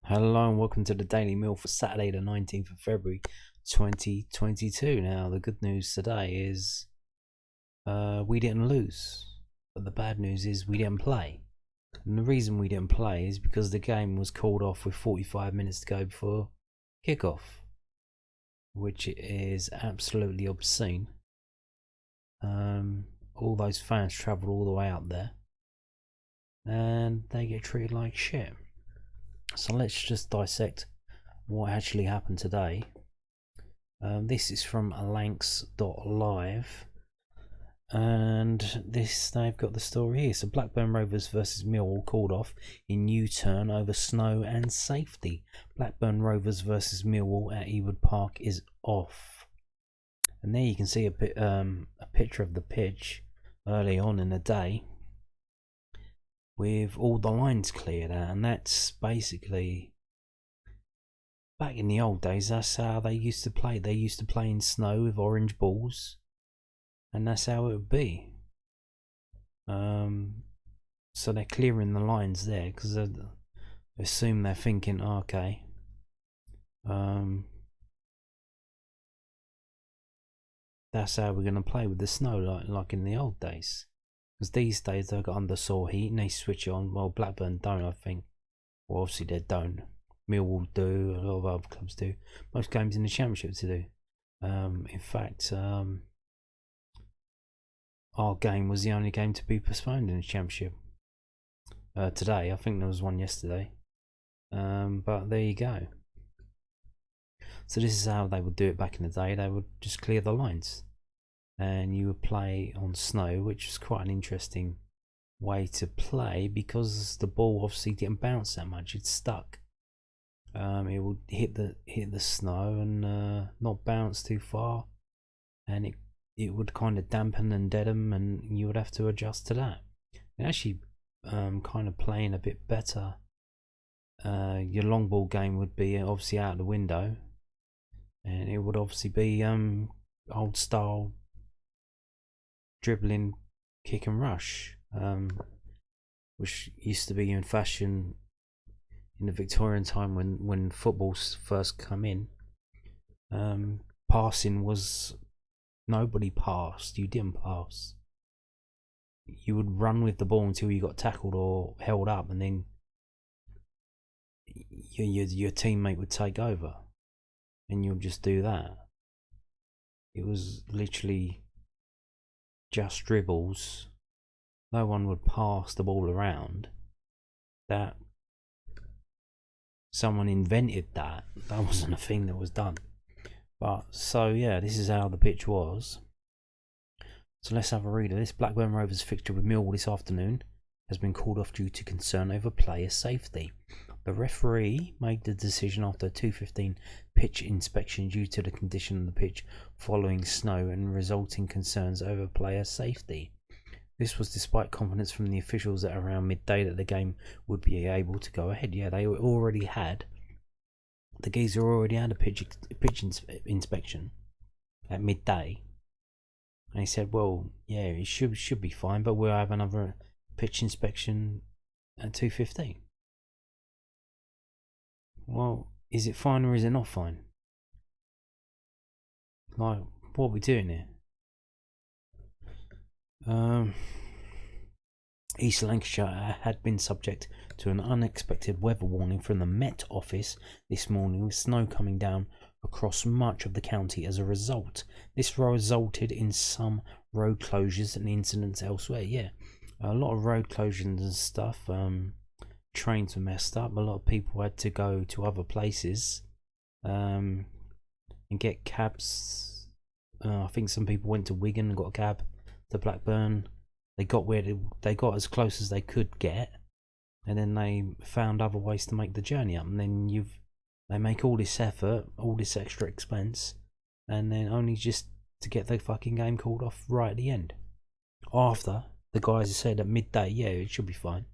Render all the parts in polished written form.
Hello and welcome to the Daily Meal for Saturday the 19th of February 2022. Now the good news today is we didn't lose, but the bad news is we didn't play. And the reason we didn't play is because the game was called off with 45 minutes to go before kickoff, which is absolutely obscene. All those fans travelled all the way out there and they get treated like shit. So let's just dissect what actually happened today. This is from lanks.live, and they've got the story here. So Blackburn Rovers versus Millwall called off in U-turn over snow and safety. Blackburn Rovers versus Millwall at Ewood Park is off. And there you can see a picture of the pitch early on in the day with all the lines cleared out, and that's basically, back in the old days, that's how they used to play. They used to play in snow with orange balls, and that's how it would be. So they're clearing the lines there because I assume they're thinking, okay, that's how we're going to play with the snow, like in the old days. Because these days they've got undersaw heat and they switch it on. Well, Blackburn don't, I think. Well, obviously they don't. Millwall do, a lot of other clubs do. Most games in the Championship to do. In fact, our game was the only game to be postponed in the Championship. Today, I think there was one yesterday. But there you go. So this is how they would do it back in the day. They would just clear the lines. And you would play on snow, which was quite an interesting way to play because the ball obviously didn't bounce that much. It stuck. It would hit the snow and not bounce too far, and it would kind of dampen and deaden, and you would have to adjust to that. And actually, kind of playing a bit better. Your long ball game would be obviously out the window, and it would obviously be old style dribbling, kick and rush, which used to be in fashion in the Victorian time when football first come in. Passing was, nobody passed. You didn't pass. You would run with the ball until you got tackled or held up, and then your teammate would take over, and you'll just do that. It was literally just dribbles. No one would pass the ball around. That someone invented that. That wasn't a thing that was done. But so yeah, this is how the pitch was. So let's have a read of this. Blackburn Rovers fixture with Millwall this afternoon has been called off due to concern over player safety. The referee made the decision after a 2:15 pitch inspection due to the condition of the pitch following snow and resulting concerns over player safety. This was despite confidence from the officials at around midday that the game would be able to go ahead. Yeah, the geezer already had a pitch inspection at midday, and he said, well, yeah, it should be fine, but we'll have another pitch inspection at 2:15. Well, is it fine or is it not fine? Like, what are we doing here? East Lancashire had been subject to an unexpected weather warning from the Met Office this morning, with snow coming down across much of the county as a result. This resulted in some road closures and incidents elsewhere. Yeah, a lot of road closures and stuff. Trains were messed up. A lot of people had to go to other places and get cabs. I think some people went to Wigan and got a cab to Blackburn. They got as close as they could get, and then they found other ways to make the journey up. And then they make all this effort, all this extra expense, and then only just to get the fucking game called off right at the end. After the guys said at midday, yeah, it should be fine.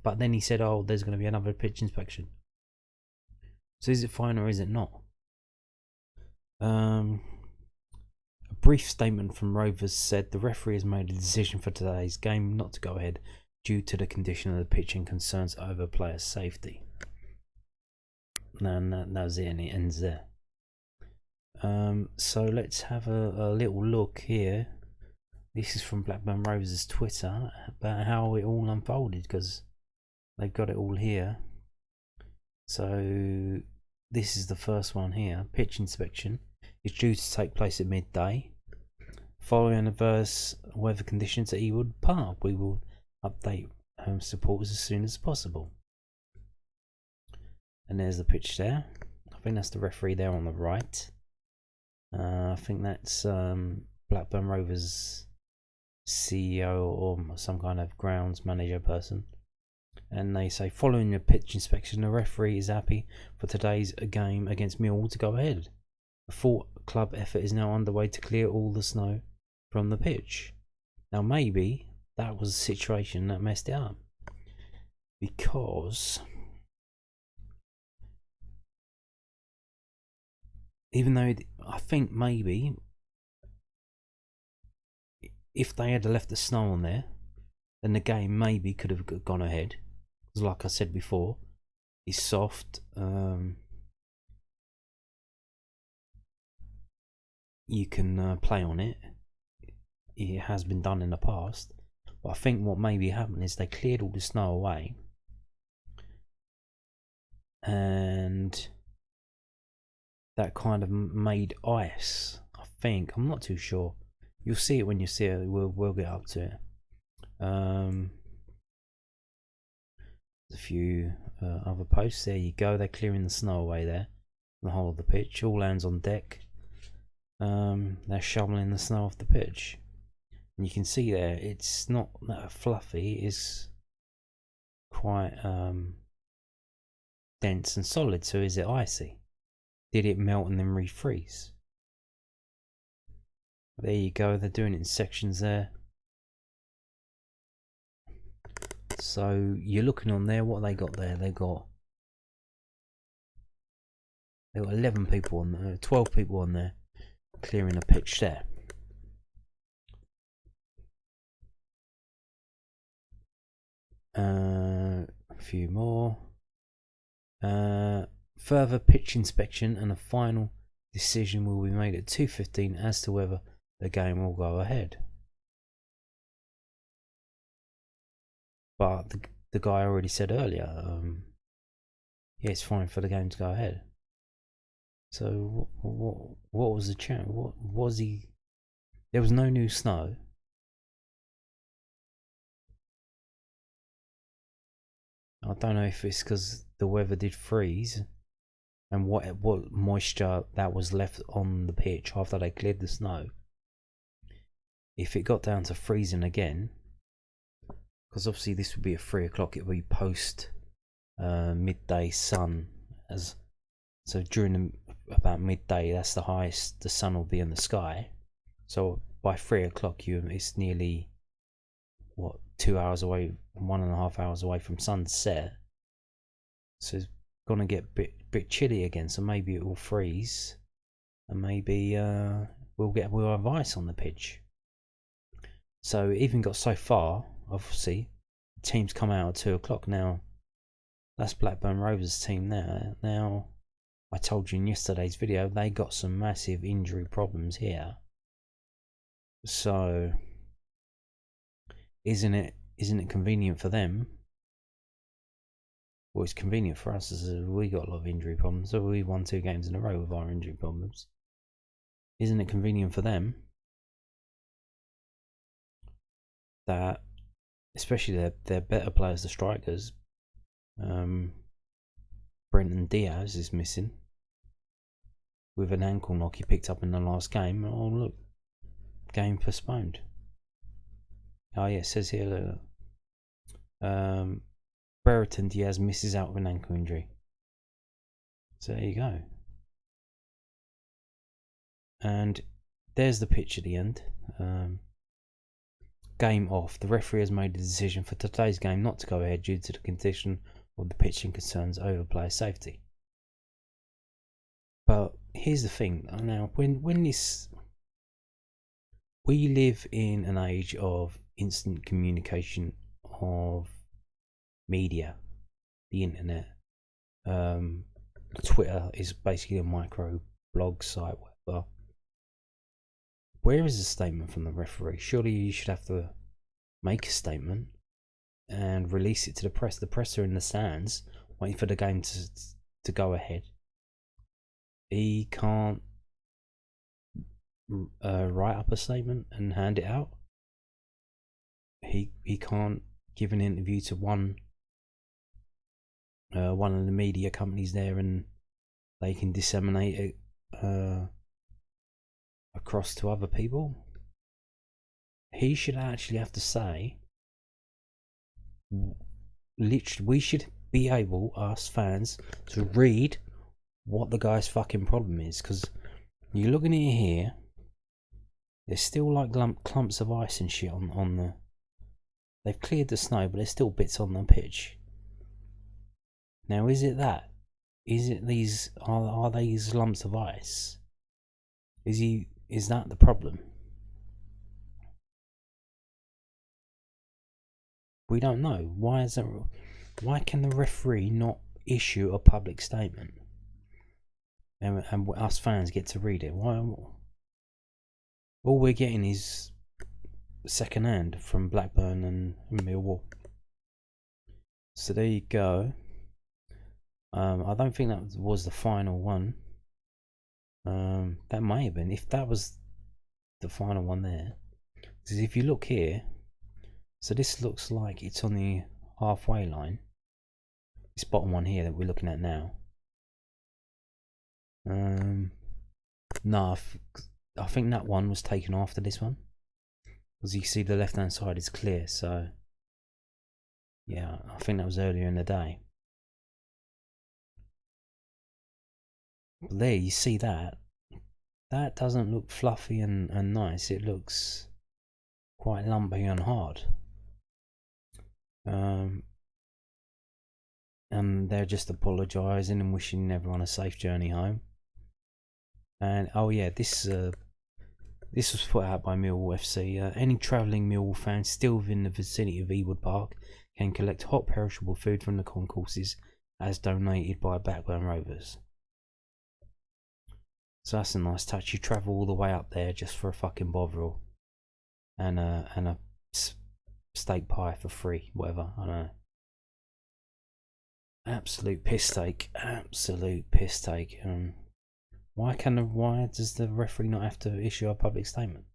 But then he said, oh, there's going to be another pitch inspection. So is it fine or is it not? A brief statement from Rovers said the referee has made a decision for today's game not to go ahead due to the condition of the pitch and concerns over player safety. And that was it, and it ends there. So let's have a little look here. This is from Blackburn Rovers' Twitter about how it all unfolded, because they've got it all here. So this is the first one here. Pitch inspection is due to take place at midday. Following adverse weather conditions at Ewood Park, we will update home supporters as soon as possible. And there's the pitch there. I think that's the referee there on the right. I think that's Blackburn Rovers CEO or some kind of grounds manager person. And they say, following the pitch inspection, the referee is happy for today's game against Millwall to go ahead. A full club effort is now underway to clear all the snow from the pitch. Now maybe that was a situation that messed it up, because even though I think maybe if they had left the snow on there, then the game maybe could have gone ahead. Because like I said before, it's soft. You can play on it. It has been done in the past. But I think what maybe happened is they cleared all the snow away. And that kind of made ice, I think. I'm not too sure. You'll see it when you see it. We'll get up to it. There's a few other posts. There you go. They're clearing the snow away there. The whole of the pitch. All hands on deck. They're shoveling the snow off the pitch. And you can see there, it's not that fluffy. It's quite dense and solid. So is it icy? Did it melt and then refreeze? There you go. They're doing it in sections there. So you're looking on there. What they got there? They got 11 people on there, 12 people on there, clearing a pitch there. A few more. Further pitch inspection and a final decision will be made at 2:15 as to whether the game will go ahead. But the guy already said earlier, yeah, it's fine for the game to go ahead. So what was the chance? What was he? There was no new snow. I don't know if it's because the weather did freeze, and what moisture that was left on the pitch after they cleared the snow. If it got down to freezing again, because obviously this would be at 3 o'clock, it would be post midday sun, so during about midday, that's the highest the sun will be in the sky. So by 3 o'clock, it's nearly 2 hours away, 1.5 hours away from sunset. So it's gonna get a bit chilly again. So maybe it will freeze, and maybe we'll have ice on the pitch. So it even got so far. Obviously, teams come out at 2 o'clock now. That's Blackburn Rovers' team there. Now, I told you in yesterday's video they got some massive injury problems here. So, isn't it convenient for them? Well, it's convenient for us as we got a lot of injury problems. So we won 2 games in a row with our injury problems. Isn't it convenient for them that, especially their better players, the strikers, Brenton Diaz is missing with an ankle knock he picked up in the last game. Oh look, game postponed. Oh yeah, it says here that Brereton Diaz misses out with an ankle injury. So there you go. And there's the pitch at the end. Game off. The referee has made a decision for today's game not to go ahead due to the condition of the pitch and concerns over player safety. But here's the thing. Now, when this, we live in an age of instant communication of media, the internet. Twitter is basically a micro blog site, whatever. Where is the statement from the referee? Surely you should have to make a statement and release it to the press. The press are in the stands waiting for the game to go ahead. He can't write up a statement and hand it out. He can't give an interview to one of the media companies there, and they can disseminate it across to other people. He should actually have to say, literally, we should be able, us fans, to read what the guy's fucking problem is. Because you're looking at it here, there's still like clumps of ice and shit on the. They've cleared the snow, but there's still bits on the pitch. Now, is it that? Is it these? Are these lumps of ice? Is that the problem? We don't know. Why can the referee not issue a public statement, and us fans get to read it? Why? All we're getting is second hand from Blackburn and Millwall. So there you go. I don't think that was the final one. That may have been, if that was the final one there. Because if you look here, so this looks like it's on the halfway line. This bottom one here that we're looking at now. No, I think that one was taken after this one. As you see, the left hand side is clear, so yeah, I think that was earlier in the day. But there, you see that. That doesn't look fluffy and nice. It looks quite lumpy and hard. And they're just apologising and wishing everyone a safe journey home. And oh yeah, this was put out by Millwall FC. Any travelling Millwall fans still within the vicinity of Ewood Park can collect hot perishable food from the concourses as donated by Blackburn Rovers. So that's a nice touch. You travel all the way up there just for a fucking bovril and a steak pie for free, whatever. I don't know. Absolute piss take. Absolute piss take. Why does the referee not have to issue a public statement?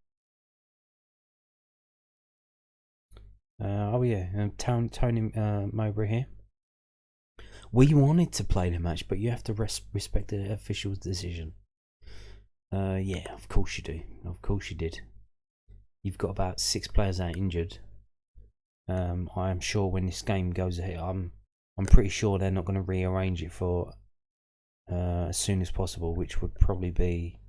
Oh yeah, Tony Mowbray here. We wanted to play the match, but you have to respect the official's decision. Yeah, of course you do. Of course you did. You've got about 6 players out injured. I am sure when this game goes ahead, I'm pretty sure they're not going to rearrange it for as soon as possible, which would probably be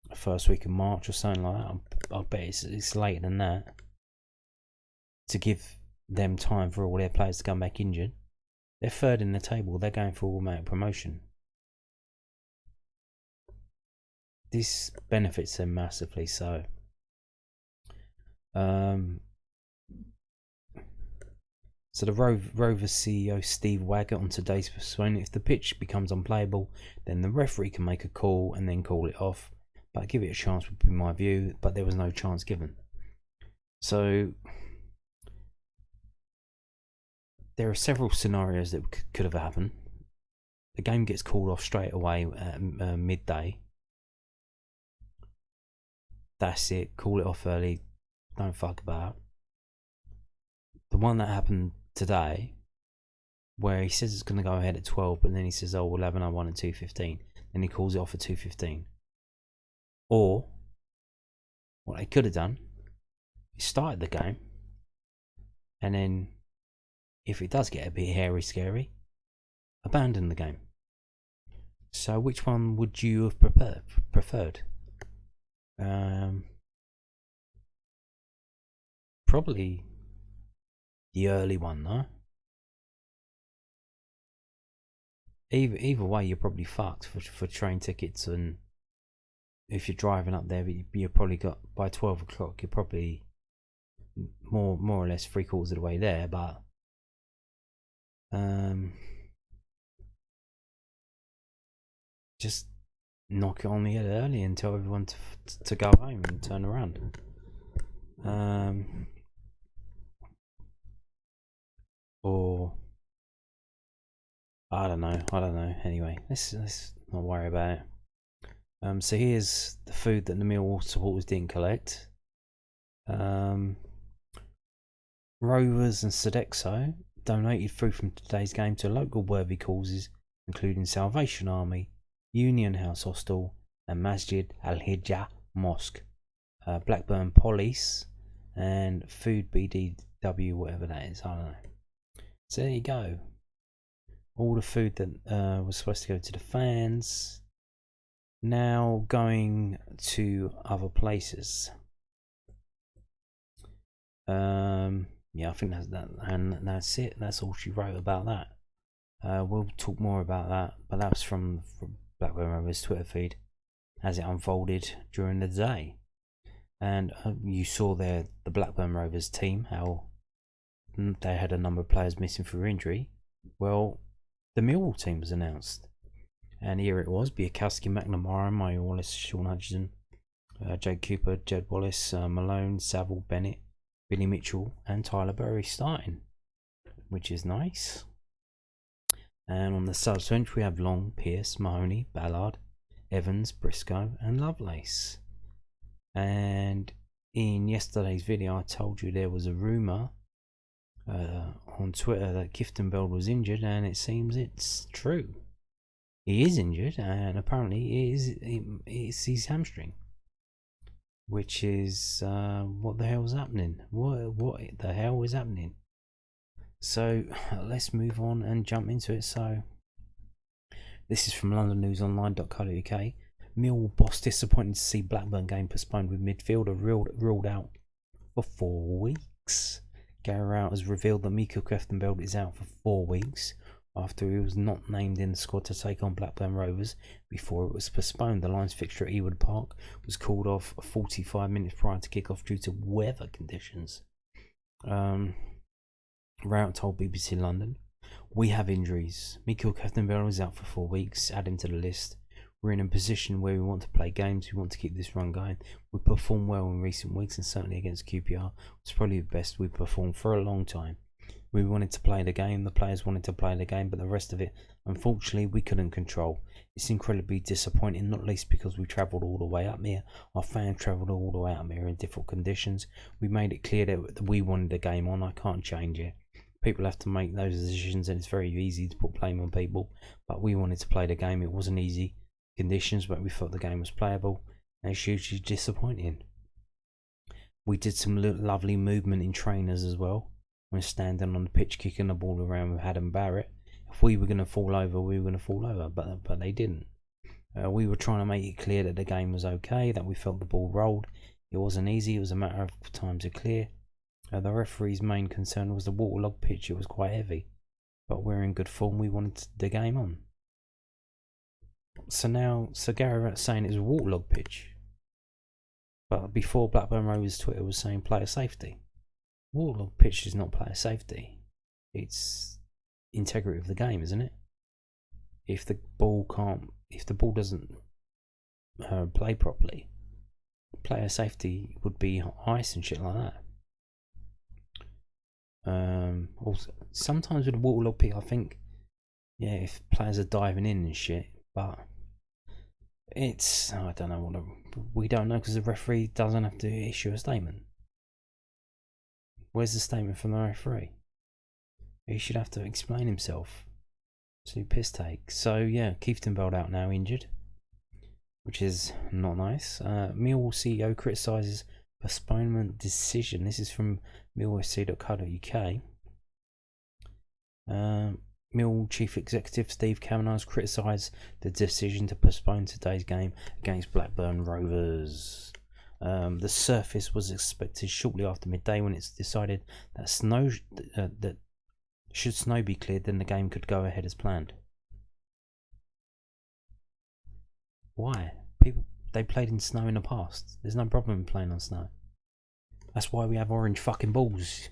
the first week of March or something like that. I bet it's later than that, to give them time for all their players to come back injured. They're third in the table. They're going for automatic promotion. This benefits them massively. So, so the Rovers CEO Steve Waggett on today's Postponed: if the pitch becomes unplayable, then the referee can make a call and then call it off. But give it a chance would be my view. But there was no chance given. So there are several scenarios that could have happened. The game gets called off straight away at midday. That's it. Call it off early. Don't fuck about. The one that happened today, where he says it's going to go ahead at 12, but then he says, "Oh, we'll have another one at 2:15." Then he calls it off at 2:15. Or what they could have done, he started the game, and then if it does get a bit hairy scary, abandon the game. So which one would you have preferred? Probably the early one, though. Either way, you're probably fucked for train tickets, and if you're driving up there, you're probably got by 12 o'clock. You're probably more or less 3/4 of the way there, but just knock it on the head early and tell everyone to go home and turn around. Or I don't know. Anyway, let's not worry about it. So here's the food that the Millwall supporters didn't collect. Rovers and Sodexo donated food from today's game to local worthy causes, including Salvation Army, Union House Hostel, and Masjid Al Hijjah Mosque. Blackburn Police and Food BDW, whatever that is, I don't know. So there you go. All the food that was supposed to go to the fans now going to other places. Yeah, I think that's that, and that's it. That's all she wrote about that. We'll talk more about that, but that was from Blackburn Rovers Twitter feed as it unfolded during the day. And you saw there the Blackburn Rovers team, how they had a number of players missing through injury. Well, the Millwall team was announced, and here it was: Biakowski, McNamara, Maya Wallace, Sean Hutchinson, Jake Cooper, Jed Wallace, Malone, Saville, Bennett, Billy Mitchell, and Tyler Berry starting, which is nice. And on the subs bench we have Long, Pearce, Mahoney, Ballard, Evans, Briscoe, and Lovelace. And in yesterday's video I told you there was a rumour on Twitter that Kieftenbelds was injured, and it seems it's true. He is injured, and apparently it's his hamstring. Which is what the hell's happening? What the hell is happening? So let's move on and jump into it. So this is from londonnewsonline.co.uk. Millwall boss disappointed to see Blackburn game postponed with midfielder ruled out for 4 weeks. Gary Rowett has revealed that Mikael Kieftenbelds is out for 4 weeks after he was not named in the squad to take on Blackburn Rovers before it was postponed. The Lions fixture at Ewood Park was called off 45 minutes prior to kick-off due to weather conditions. Rowett told BBC London, "We have injuries. Mikael Kieftenbelds is out for 4 weeks. Add him to the list. We're in a position where we want to play games. We want to keep this run going. We performed well in recent weeks, and certainly against QPR was probably the best we've performed for a long time. We wanted to play the game, the players wanted to play the game, but the rest of it, unfortunately, we couldn't control. It's incredibly disappointing, not least because we travelled all the way up here. Our fans travelled all the way up here in difficult conditions. We made it clear that we wanted the game on. I can't change it. People have to make those decisions, and it's very easy to put blame on people, but we wanted to play the game. It wasn't easy conditions, but we thought the game was playable, and it's hugely disappointing. We did some lovely movement in trainers as well. When standing on the pitch kicking the ball around with Adam Barrett. If we were going to fall over, we were going to fall over, but they didn't. We were trying to make it clear that the game was okay, that we felt the ball rolled. It wasn't easy, it was a matter of time to clear. The referee's main concern was the waterlogged pitch. It was quite heavy, but we're in good form. We wanted the game on. So Gary Rett's saying it's a waterlogged pitch, but before Blackburn Rovers Twitter was saying player safety. Waterlogged pitch is not player safety. It's integrity of the game, isn't it? If the ball doesn't play properly, player safety would be ice and shit like that. Also, sometimes with a waterlogged pitch, I think, yeah, if players are diving in and shit, but I don't know we don't know because the referee doesn't have to issue a statement. Where's the statement from the referee? He should have to explain himself. So piss take. So yeah, Kieftenbelds out now, injured, which is not nice. Millwall CEO criticises postponement decision. This is from millwallfc.co.uk. Millwall Chief Executive Steve Kavanagh has criticised the decision to postpone today's game against Blackburn Rovers. The surface was expected shortly after midday when it's decided that that should snow be cleared, then the game could go ahead as planned. Why? They played in snow in the past. There's no problem playing on snow. That's why we have orange fucking balls.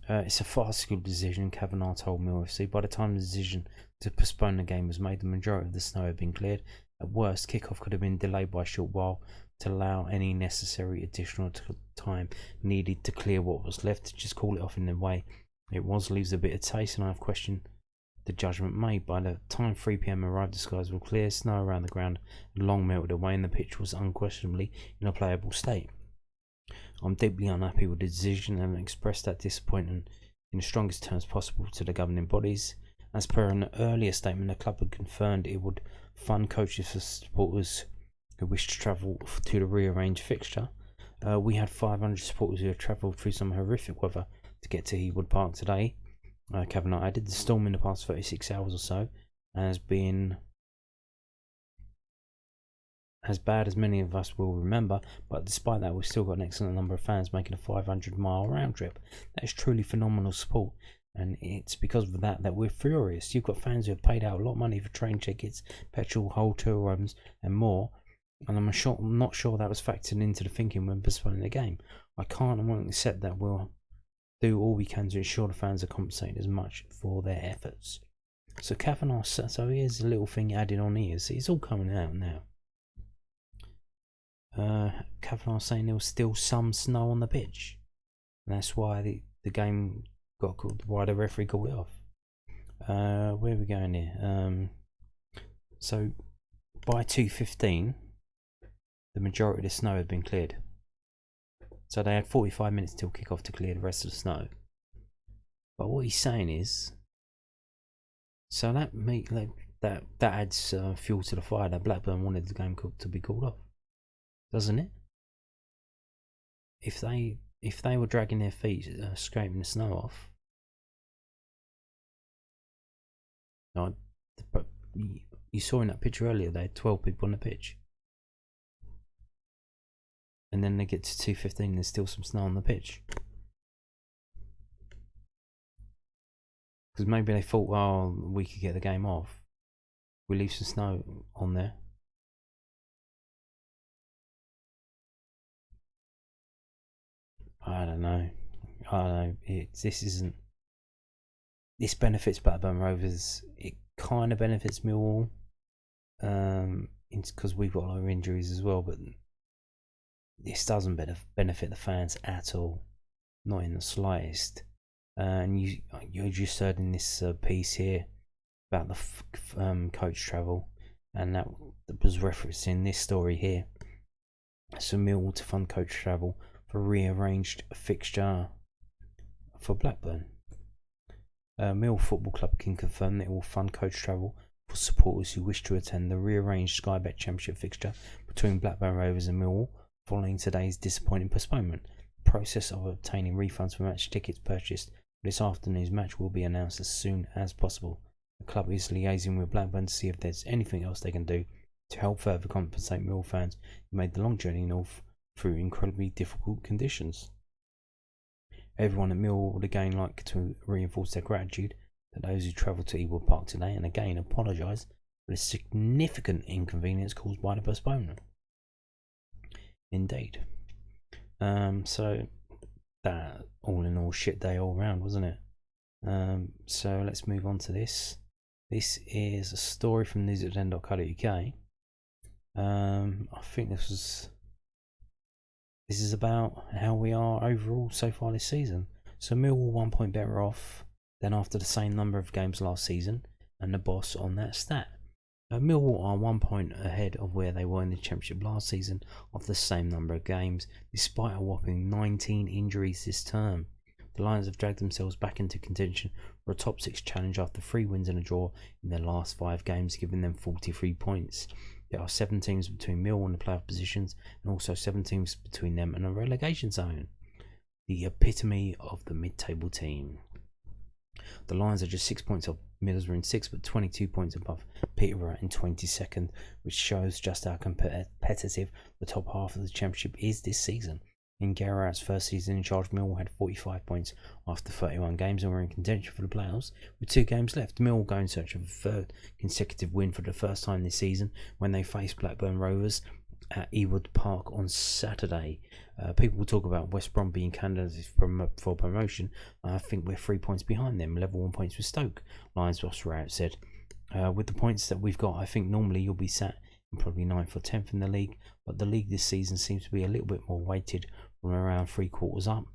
It's a farcical decision, Kavanagh told Mill FC. By the time the decision to postpone the game was made, the majority of the snow had been cleared. At worst, kickoff could have been delayed by a short while to allow any necessary additional time needed to clear what was left. To just call it off in the way it was leaves a bitter taste, and I have questioned the judgment made. By the time 3 p.m. arrived, the skies were clear, snow around the ground had long melted away, and the pitch was unquestionably in a playable state. I'm deeply unhappy with the decision and expressed that disappointment in the strongest terms possible to the governing bodies. As per an earlier statement, the club had confirmed it would fund coaches for supporters who wished to travel to the rearranged fixture. We had 500 supporters who had travelled through some horrific weather to get to Hewood Park today. Kavanagh added, the storm in the past 36 hours or so has been as bad as many of us will remember, but despite that we've still got an excellent number of fans making a 500-mile round trip. That is truly phenomenal support, and it's because of that we're furious. You've got fans who have paid out a lot of money for train tickets, petrol, hotel rooms and more, and I'm not sure that was factored into the thinking when postponing the game. I can't and won't accept that. We'll do all we can to ensure the fans are compensated as much for their efforts. So Kavanagh, so here's a little thing added on here. See, it's all coming out now. Kavanagh saying there was still some snow on the pitch, and that's why the game got called, why the referee called it off. Where are we going here? So by 2:15 the majority of the snow had been cleared, so they had 45 minutes till kick off to clear the rest of the snow. But what he's saying is, so that adds fuel to the fire that Blackburn wanted the game to be called off, doesn't it? If they were dragging their feet, scraping the snow off, you saw in that picture earlier they had 12 people on the pitch, and then they get to 2:15, there's still some snow on the pitch. Because maybe they thought, well, we could get the game off, we leave some snow on there. I don't know. This benefits Blackburn Rovers. It kind of benefits Millwall. It's because we've got a lot of injuries as well, but this doesn't benefit the fans at all, not in the slightest. And you just heard in this piece here about the coach travel, and that was referencing this story here. So Millwall to fund coach travel for rearranged fixture for Blackburn. Millwall Football Club can confirm that it will fund coach travel for supporters who wish to attend the rearranged Sky Bet Championship fixture between Blackburn Rovers and Millwall following today's disappointing postponement. The process of obtaining refunds for match tickets purchased for this afternoon's match will be announced as soon as possible. The club is liaising with Blackburn to see if there's anything else they can do to help further compensate Millwall fans who made the long journey north through incredibly difficult conditions. Everyone at Millwall would again like to reinforce their gratitude to those who travelled to Hewood Park today, and again apologise for the significant inconvenience caused by the postponement. Indeed. So that all in all shit day all round, wasn't it? So let's move on to this. This is a story from news@den.co.uk. I think this is about how we are overall so far this season. So Millwall 1 point better off than after the same number of games last season, and the boss on that stat. Millwall are 1 point ahead of where they were in the Championship last season of the same number of games, despite a whopping 19 injuries this term. The Lions have dragged themselves back into contention for a top 6 challenge after 3 wins and a draw in their last 5 games, giving them 43 points. There are 7 teams between Millwall and the playoff positions, and also 7 teams between them and a relegation zone. The epitome of the mid-table team. The Lions are just 6 points off Middlesbrough in 6th, but 22 points above Peterborough in 22nd, which shows just how competitive the top half of the Championship is this season. In Gerrard's first season in charge, Millwall had 45 points after 31 games and were in contention for the playoffs with 2 games left. Millwall go in search of a third consecutive win for the first time this season when they faced Blackburn Rovers at Ewood Park on Saturday. People will talk about West Brom being candidates for promotion. I think we're 3 points behind them, level 1 points with Stoke. Lions boss Rout said, with the points that we've got, I think normally you'll be sat in probably 9th or 10th in the league, but the league this season seems to be a little bit more weighted from around 3/4 up.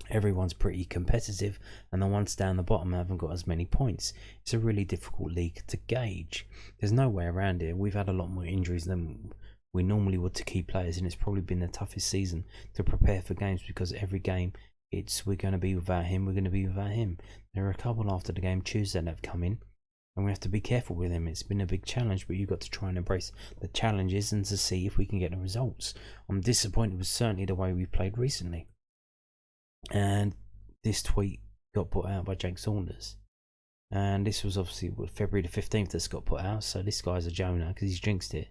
Everyone's pretty competitive, and the ones down the bottom haven't got as many points. It's a really difficult league to gauge. There's no way around it. We've had a lot more injuries than we normally would to key players, and it's probably been the toughest season to prepare for games, because every game we're going to be without him, we're going to be without him. There are a couple after the game Tuesday that have come in, and we have to be careful with them. It's been a big challenge, but you've got to try and embrace the challenges and to see if we can get the results. I'm disappointed with certainly the way we played recently. And this tweet got put out by Jake Saunders, and this was obviously February the 15th that's got put out, so this guy's a Jonah because he's jinxed it.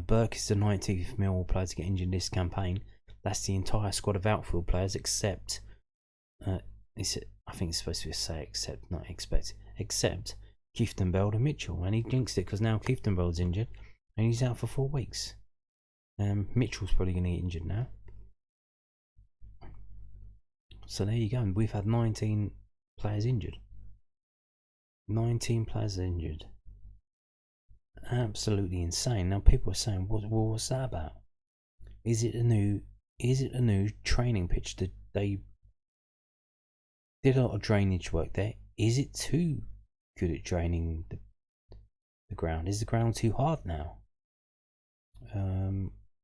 Burke is the 19th Millwall player to get injured this campaign. That's the entire squad of outfield players except I think it's supposed to be say except, not expect, except Kieftenbelds and Mitchell, and he jinxed it because now Kieftenbelds injured and he's out for 4 weeks. Mitchell's probably going to get injured now. So there you go. We've had 19 players injured. 19 players injured. Absolutely insane. Now people are saying, what's that about? Is it a new training pitch? They did a lot of drainage work there. Is it too good at draining the ground? Is the ground too hard now?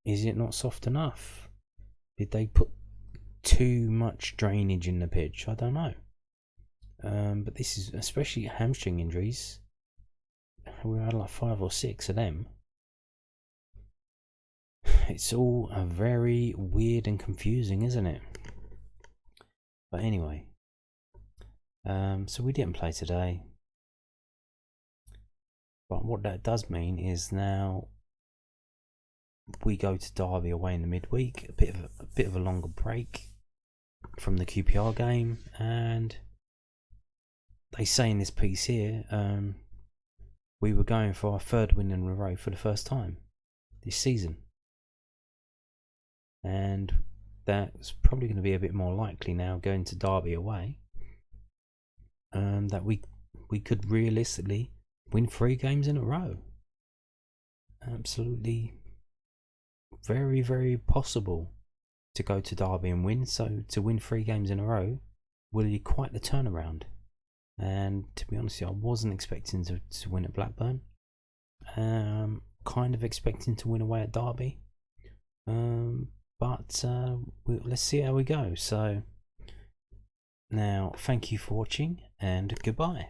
Is it not soft enough? Did they put too much drainage in the pitch? I don't know. But this is especially hamstring injuries. We had like 5 or 6 of them. It's all very weird and confusing, isn't it? But anyway, so we didn't play today. But what that does mean is now we go to Derby away in the midweek, a bit of a longer break from the QPR game, and they say in this piece here, we were going for our 3rd win in a row for the first time this season, and that's probably going to be a bit more likely now going to Derby away, that we could realistically win 3 games in a row. Absolutely very, very possible to go to Derby and win. So to win 3 games in a row will be quite the turnaround. And to be honest, I wasn't expecting to win at Blackburn. Kind of expecting to win away at Derby. But let's see how we go. So now, thank you for watching, and goodbye.